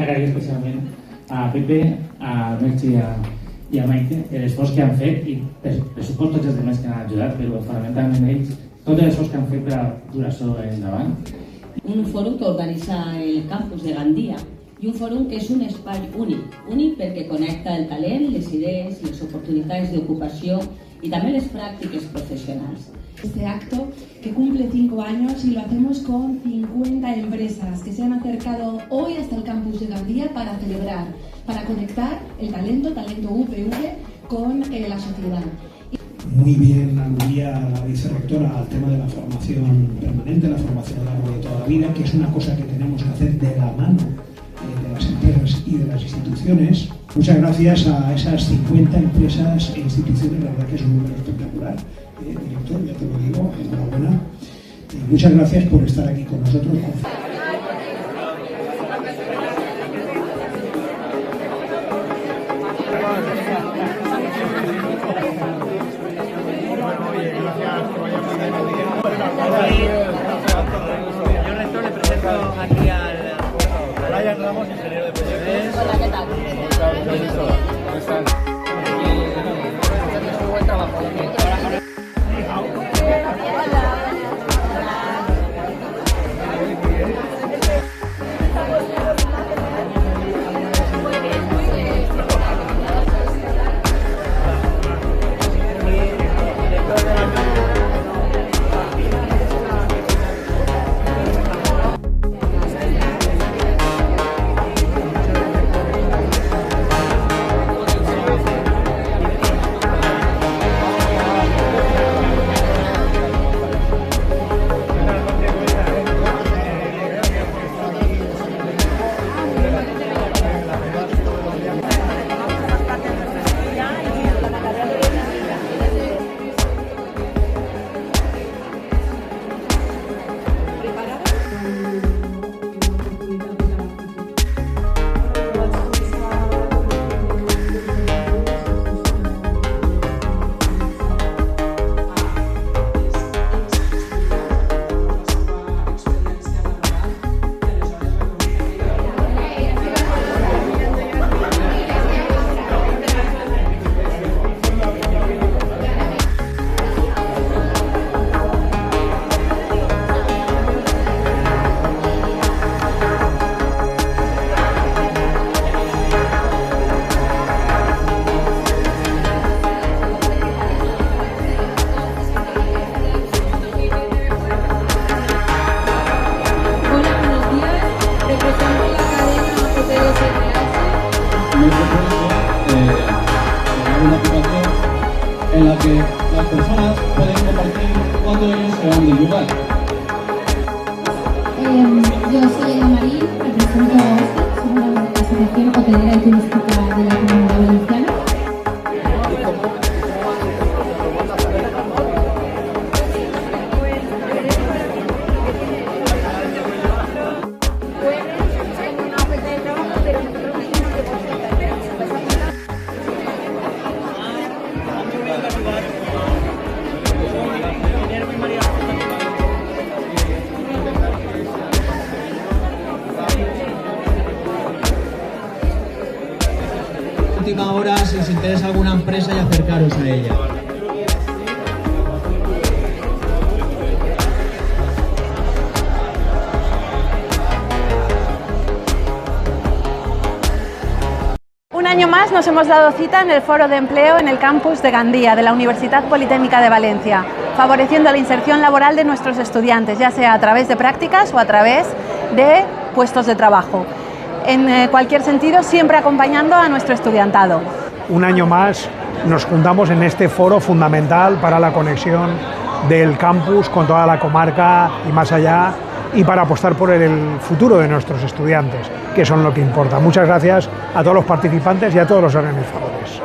agrair especialment a Pepe, a Merchi i a Maite l'esforç que han fet i per supost tots els demés que han ajudat, però fonamentalment ells tot l'esforç que han fet per a dur això endavant. Un fòrum que organitza el campus de Gandia i un fòrum que és un espai únic perquè connecta el talent, les idees, les oportunitats d'ocupació y también las prácticas profesionales. Este acto que cumple 5 años y lo hacemos con 50 empresas que se han acercado hoy hasta el campus de Gandia para celebrar, para conectar el talento UPV con la sociedad. Muy bien aludía la vicerrectora al tema de la formación permanente, la formación a lo largo de toda la vida, que es una cosa que tenemos que hacer de la mano de las empresas y de las instituciones. Muchas gracias a esas 50 empresas e instituciones, la verdad que es un número espectacular. Director, ya te lo digo, enhorabuena. Muchas gracias por estar aquí con nosotros. Yo, rector, le presento aquí al Brian Ramos, ingeniero de proyectos. Hola, ¿qué tal? ¿Cómo están? Muy buen trabajo. Una aplicación en la que las personas pueden compartir cuando ellos se van del lugar. Yo soy Eva Marín, represento a OSTE, somos la Asociación Hotelera y Turística de la Comunidad Valenciana. Última hora, si os interesa alguna empresa, y acercaros a ella. Un año más nos hemos dado cita en el Foro de Empleo en el campus de Gandia, de la Universidad Politécnica de Valencia, favoreciendo la inserción laboral de nuestros estudiantes, ya sea a través de prácticas o a través de puestos de trabajo. En cualquier sentido, siempre acompañando a nuestro estudiantado. Un año más nos juntamos en este foro fundamental para la conexión del campus con toda la comarca y más allá, y para apostar por el futuro de nuestros estudiantes, que son lo que importa. Muchas gracias a todos los participantes y a todos los organizadores.